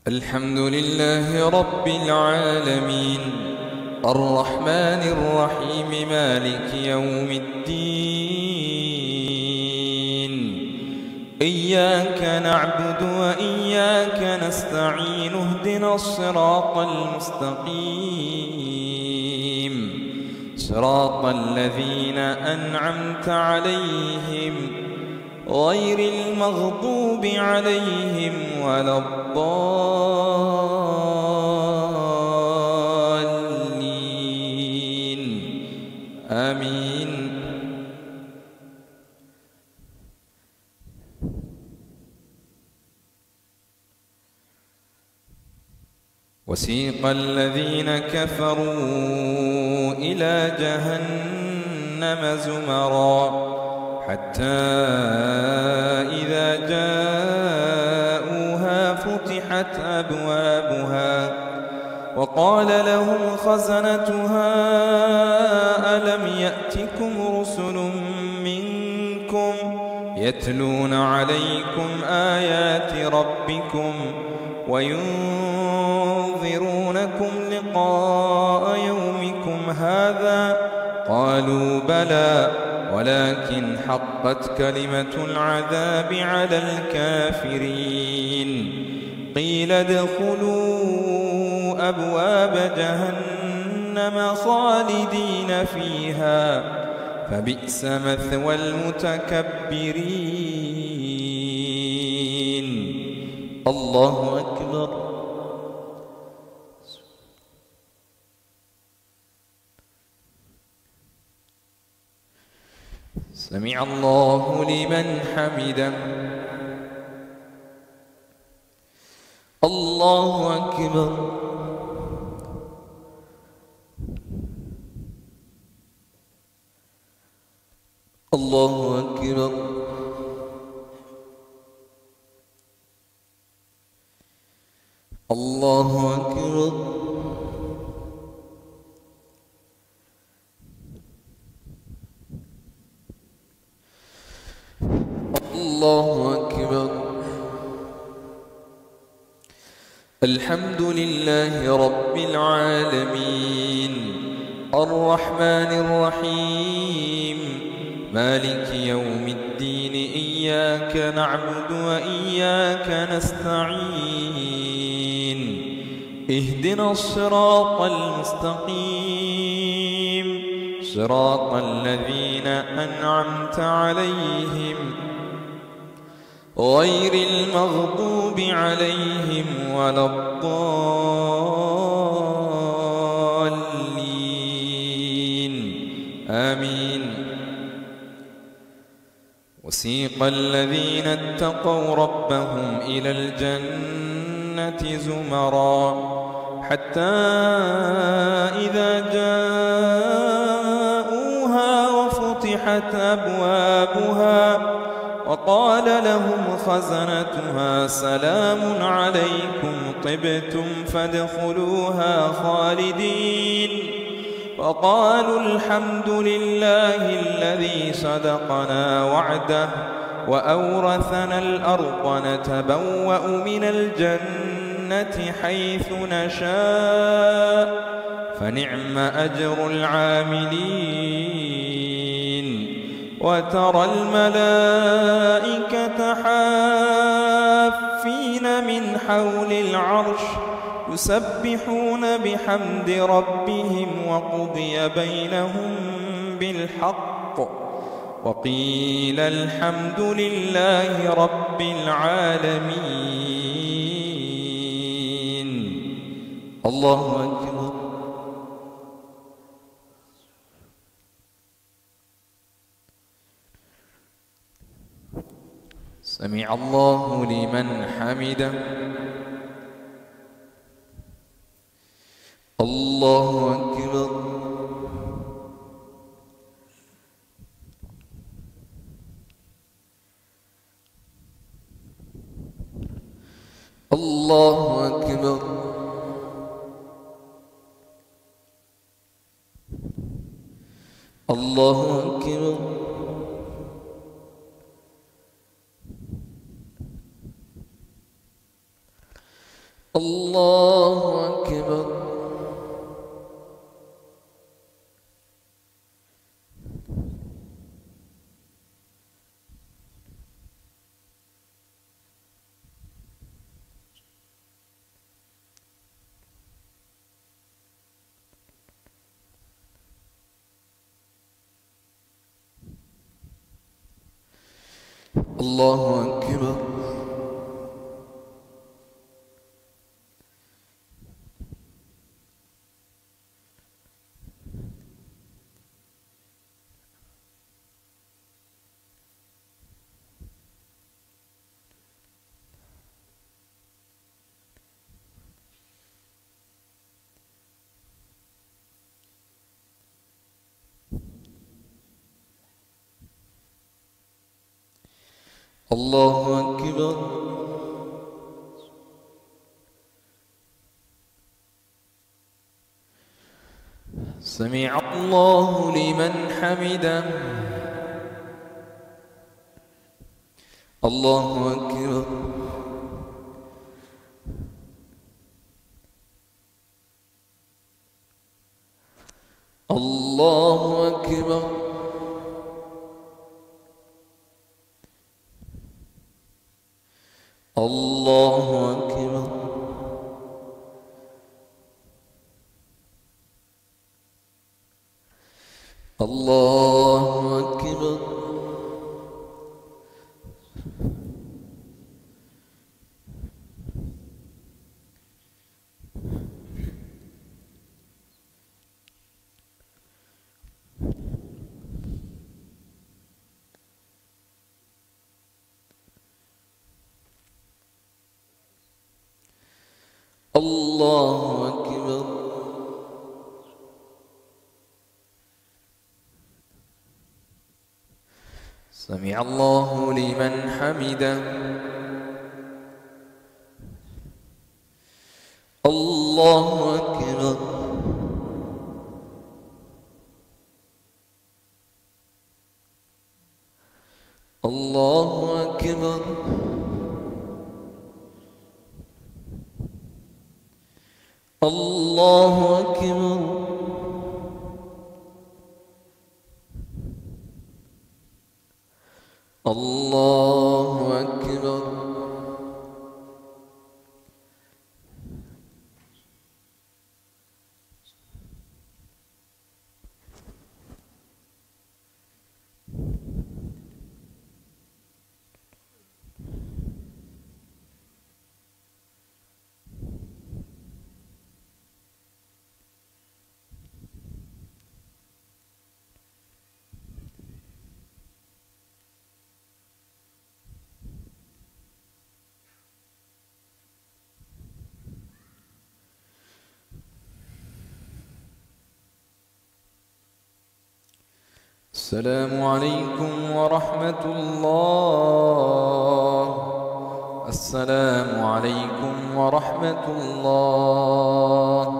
الحمد لله رب العالمين الرحمن الرحيم مالك يوم الدين إياك نعبد وإياك نستعين اهدنا الصراط المستقيم صراط الذين أنعمت عليهم غير المغضوب عليهم ولا الضالين آمين. وسيق الذين كفروا إلى جهنم زمرًا حتى إذا جاءوها فتحت أبوابها وقال لهم خزنتها ألم يأتكم رسل منكم يتلون عليكم آيات ربكم وينذرونكم لقاء يومكم هذا قالوا بلى ولكن حقت كلمة العذاب على الكافرين قيل ادخلوا أبواب جهنم خالدين فيها فبئس مثوى المتكبرين. الله أكبر. سمع الله لمن حمده. الله أكبر. الله أكبر. الله أكبر. الله أكبر. الحمد لله رب العالمين الرحمن الرحيم مالك يوم الدين إياك نعبد وإياك نستعين اهدنا الصراط المستقيم صراط الذين أنعمت عليهم غير المغضوب عليهم ولا الضالين آمين. وسيق الذين اتقوا ربهم إلى الجنة زمرًا حتى إذا جاءوها وفتحت أبوابها وقال لهم خزنتها سلام عليكم طبتم فادخلوها خالدين وقالوا الحمد لله الذي صدقنا وعده وأورثنا الأرض نتبوأ من الجنة حيث نشاء فنعم أجر العاملين. وترى الملائكة حافين من حول العرش يسبحون بحمد ربهم وقضي بينهم بالحق وقيل الحمد لله رب العالمين. الله أكبر. سمع الله لمن حمده. الله أكبر. الله أكبر. الله أكبر. الله أكبر. الله أكبر. الله أكبر. سمع الله لمن حمده. الله أكبر. الله أكبر. الله أكبر. الله أكبر. الله أكبر. سمع الله لمن حمده. الله أكبر. الله أكبر. الله أكبر. الله أكبر. السلام عليكم ورحمة الله. السلام عليكم ورحمة الله.